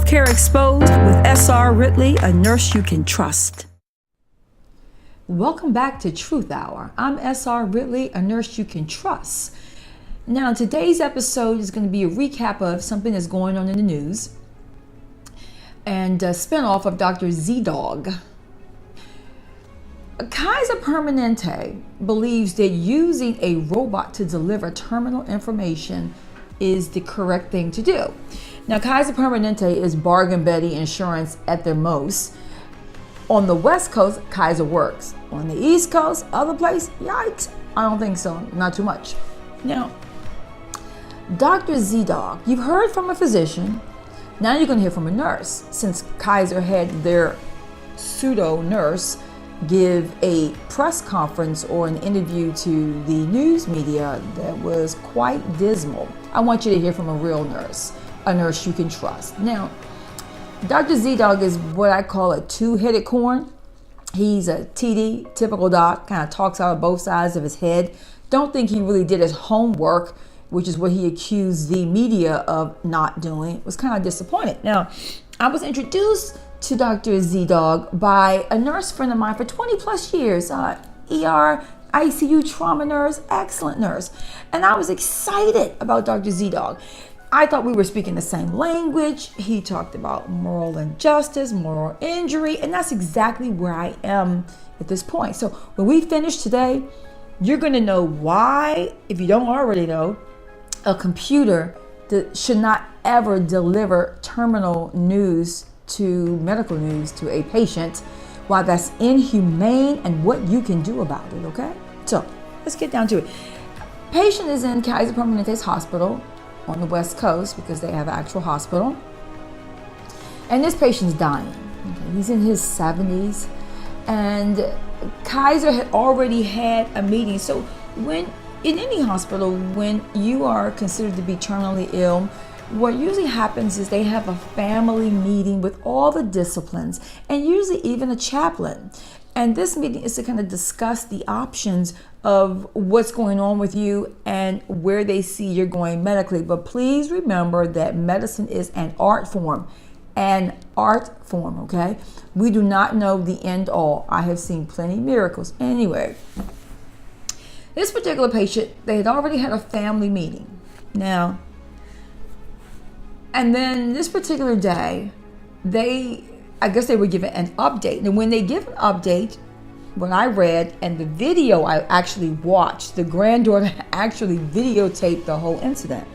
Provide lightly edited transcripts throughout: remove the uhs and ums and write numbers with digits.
Healthcare Exposed with S.R. Ridley, a nurse you can trust. Welcome back to Truth Hour. I'm S.R. Ridley, a nurse you can trust. Now, today's episode is going to be a recap of something that's going on in the news and a spinoff of Dr. ZDogg. Kaiser Permanente believes that using a robot to deliver terminal information is the correct thing to do. Now, Kaiser Permanente is bargain Betty insurance at their most. On the West Coast, Kaiser works. On the East Coast, other place, yikes, I don't think so, not too much. Now, Dr. ZDogg, you've heard from a physician, now you're going to hear from a nurse, since Kaiser had their pseudo nurse give a press conference or an interview to the news media that was quite dismal. I want you to hear from a real nurse, a nurse you can trust. Now, Dr. ZDogg is what I call a two-headed corn. He's a TD, typical doc, kind of talks out of both sides of his head. Don't think he really did his homework, which is what he accused the media of not doing. Was kind of disappointed. Now, I was introduced to Dr. ZDogg by a nurse friend of mine for 20 plus years, ER, ICU trauma nurse, excellent nurse. And I was excited about Dr. ZDogg. I thought we were speaking the same language. He talked about moral injustice, moral injury, and that's exactly where I am at this point. So when we finish today, you're going to know why, if you don't already know, a computer should not ever deliver terminal news to medical news to a patient, why that's inhumane and what you can do about it, okay? So let's get down to it. Patient is in Kaiser Permanente's hospital on the West Coast because they have an actual hospital. And this patient's dying. Okay? He's in his 70s. And Kaiser had already had a meeting. So when in any hospital, when you are considered to be terminally ill, what usually happens is they have a family meeting with all the disciplines and usually even a chaplain. And this meeting is to kind of discuss the options of what's going on with you and where they see you're going medically. But please remember that medicine is an art form, okay? We do not know the end all. I have seen plenty of miracles. Anyway, this particular patient, they had already had a family meeting. Now, and then this particular day, I guess they were given an update. And when they give an update, when I read and the video I actually watched, the granddaughter actually videotaped the whole incident.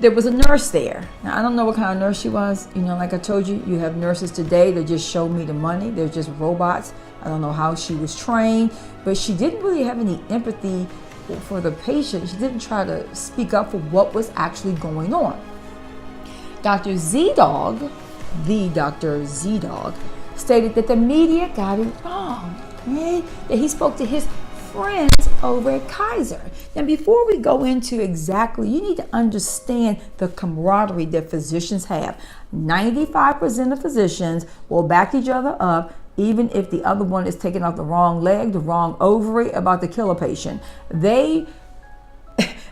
There was a nurse there. Now, I don't know what kind of nurse she was. You know, like I told you, you have nurses today that just show me the money. They're just robots. I don't know how she was trained, but she didn't really have any empathy for the patient. She didn't try to speak up for what was actually going on. Dr. ZDogg, the Dr. ZDogg, stated that the media got it wrong, right? That he spoke to his friends over at Kaiser. Now, before we go into exactly, you need to understand the camaraderie that physicians have. 95% of physicians will back each other up, even if the other one is taking off the wrong leg, the wrong ovary, about to kill a patient. They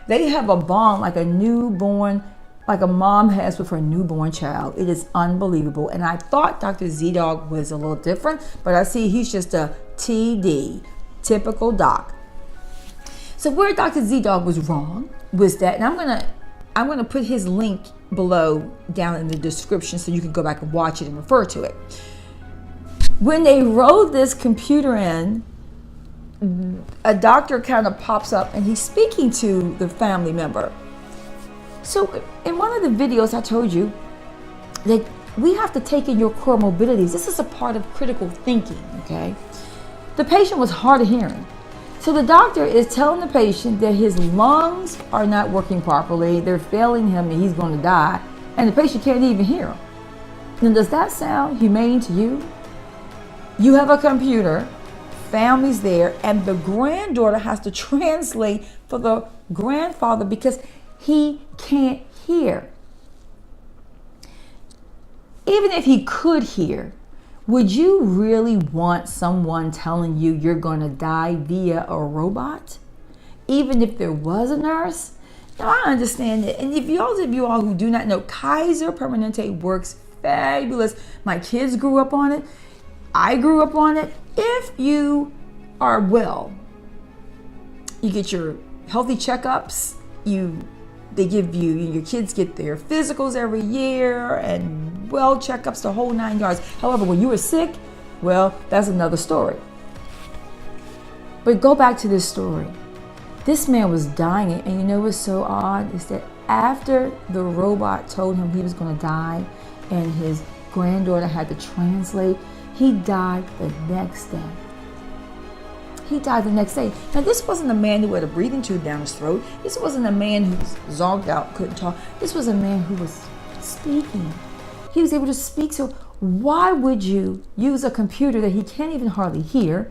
have a bond like a newborn, like a mom has with her newborn child. It is unbelievable. And I thought Dr. ZDogg was a little different, but I see he's just a TD, typical doc. So where Dr. ZDogg was wrong was that, and I'm gonna put his link below down in the description so you can go back and watch it and refer to it. When they wrote this computer in, a doctor kind of pops up and he's speaking to the family member. So in one of the videos I told you that we have to take in your core mobilities. This is a part of critical thinking, okay? The patient was hard of hearing. So the doctor is telling the patient that his lungs are not working properly, they're failing him and he's going to die, and the patient can't even hear him. Now, does that sound humane to you? You have a computer, family's there, and the granddaughter has to translate for the grandfather because he can't hear. Even if he could hear, would you really want someone telling you you're going to die via a robot? Even if there was a nurse? Now I understand it. And if those of you all who do not know, Kaiser Permanente works fabulous. My kids grew up on it. I grew up on it. If you are well, you get your healthy checkups, they give you, your kids get their physicals every year and well checkups, the whole 9 yards. However, when you were sick, well, that's another story. But go back to this story. This man was dying, and you know what's so odd is that after the robot told him he was going to die and his granddaughter had to translate, he died the next day. He died the next day. Now, this wasn't a man who had a breathing tube down his throat. This wasn't a man who was zonked out, couldn't talk. This was a man who was speaking. He was able to speak. So why would you use a computer that he can't even hardly hear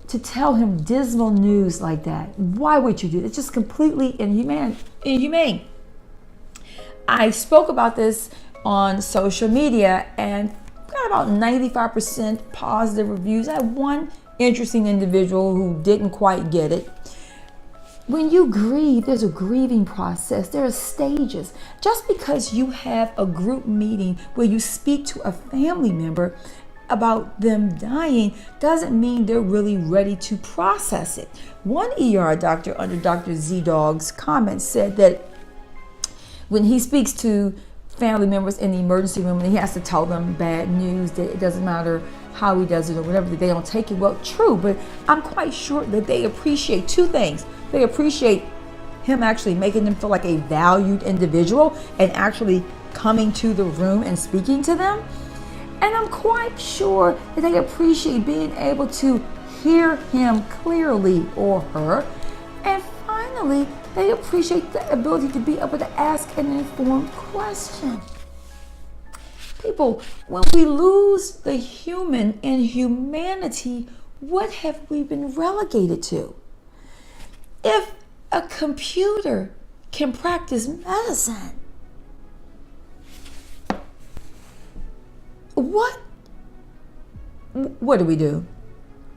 to tell him dismal news like that? Why would you do that? It's just completely inhumane. I spoke about this on social media and got about 95% positive reviews. I had one interesting individual who didn't quite get it. When you grieve, there's a grieving process. There are stages. Just because you have a group meeting where you speak to a family member about them dying doesn't mean they're really ready to process it. One ER doctor under Dr. ZDogg's comments said that when he speaks to family members in the emergency room and he has to tell them bad news, that it doesn't matter how he does it or whatever, that they don't take it well. True, but I'm quite sure that they appreciate two things. They appreciate him actually making them feel like a valued individual and actually coming to the room and speaking to them. And I'm quite sure that they appreciate being able to hear him clearly or her. And finally, they appreciate the ability to be able to ask an informed question. People, when we lose the human in humanity, what have we been relegated to? If a computer can practice medicine, what do we do?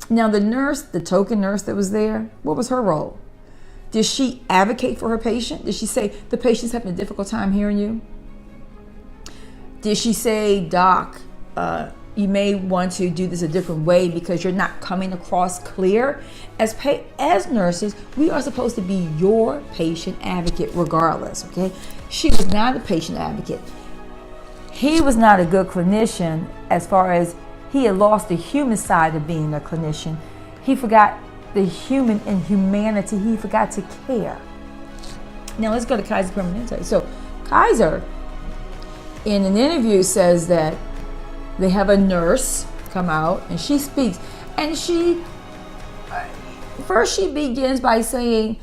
Now the nurse, the token nurse that was there, what was her role? Did she advocate for her patient? Did she say, the patient's having a difficult time hearing you? Did she say, doc, you may want to do this a different way because you're not coming across clear? As nurses, we are supposed to be your patient advocate regardless, okay? She was not a patient advocate. He was not a good clinician as far as he had lost the human side of being a clinician. He forgot the human in humanity. He forgot to care. Now let's go to Kaiser Permanente. So Kaiser, in an interview, says that they have a nurse come out and she speaks. And she begins by saying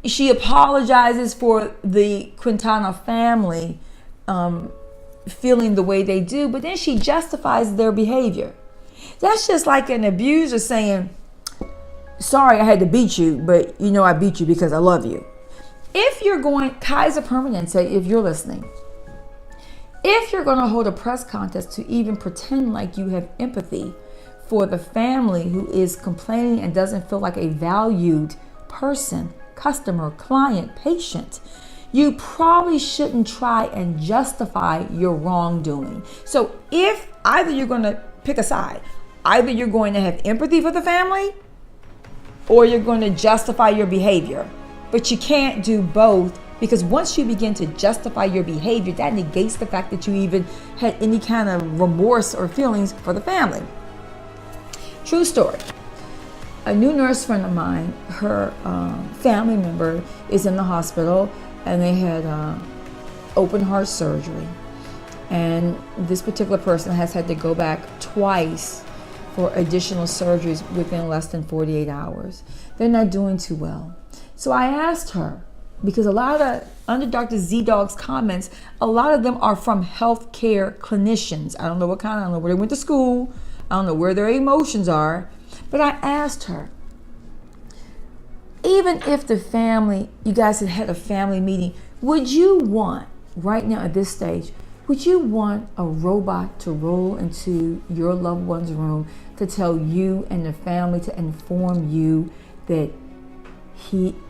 she apologizes for the Quintana family feeling the way they do, but then she justifies their behavior. That's just like an abuser saying, sorry I had to beat you, but you know I beat you because I love you. If you're going, Kaiser Permanente, if you're listening, if you're going to hold a press contest to even pretend like you have empathy for the family who is complaining and doesn't feel like a valued person, customer, client, patient, you probably shouldn't try and justify your wrongdoing. So if either you're going to pick a side, either you're going to have empathy for the family or you're going to justify your behavior. But you can't do both, because once you begin to justify your behavior, that negates the fact that you even had any kind of remorse or feelings for the family. True story. A new nurse friend of mine, her family member is in the hospital and they had open heart surgery. And this particular person has had to go back twice for additional surgeries within less than 48 hours. They're not doing too well. So I asked her, because a lot of, under Dr. ZDogg's comments, a lot of them are from healthcare clinicians. I don't know what kind, I don't know where they went to school, I don't know where their emotions are, but I asked her, even if the family, you guys had a family meeting, would you want, right now at this stage, would you want a robot to roll into your loved one's room to tell you and the family, to inform you that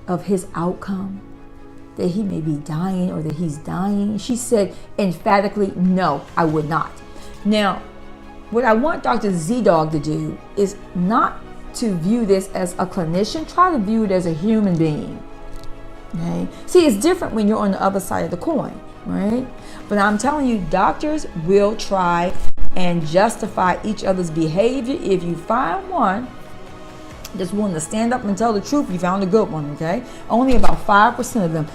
of his outcome? that he may be dying or that he's dying? She said emphatically, no, I would not. Now, what I want Dr. ZDogg to do is not to view this as a clinician. Try to view it as a human being. Okay? See, it's different when you're on the other side of the coin, right? But I'm telling you, doctors will try and justify each other's behavior. If you find one that's willing to stand up and tell the truth, you found a good one, okay? Only about 5% of them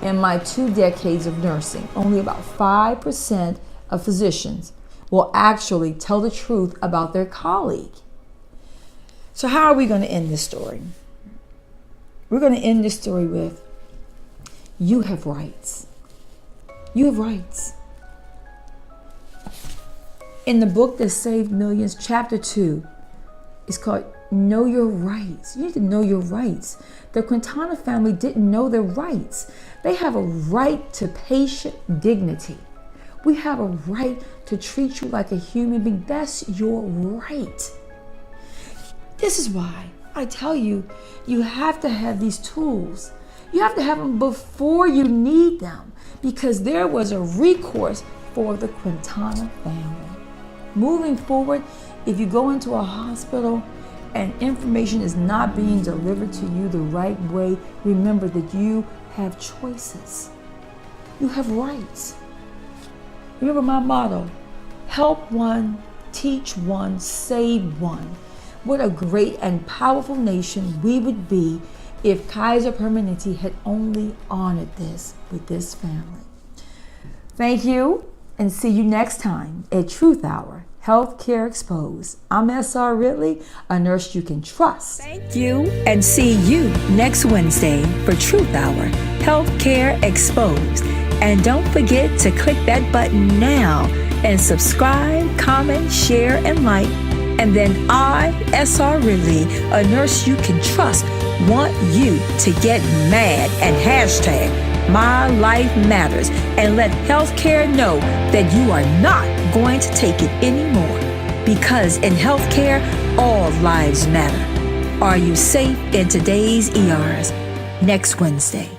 in my 2 decades of nursing, only about 5% of physicians will actually tell the truth about their colleague. So how are we going to end this story? We're going to end this story with, you have rights. You have rights. In the book that saved millions, chapter 2, it's called Know Your Rights. You need to know your rights. The Quintana family didn't know their rights. They have a right to patient dignity. We have a right to treat you like a human being. That's your right. This is why I tell you, you have to have these tools. You have to have them before you need them, because there was a recourse for the Quintana family. Moving forward, if you go into a hospital and information is not being delivered to you the right way, remember that you have choices. You have rights. Remember my motto, help one, teach one, save one. What a great and powerful nation we would be if Kaiser Permanente had only honored this with this family. Thank you, and see you next time at Truth Hour, Healthcare Exposed. I'm SR Ridley, a nurse you can trust. Thank you, and see you next Wednesday for Truth Hour, Healthcare Exposed. And don't forget to click that button now and subscribe, comment, share, and like. And then I, SR Ridley, a nurse you can trust, want you to get mad and hashtag My Life Matters and let healthcare know that you are not going to take it anymore. Because in healthcare, all lives matter. Are you safe in today's ERs? Next Wednesday.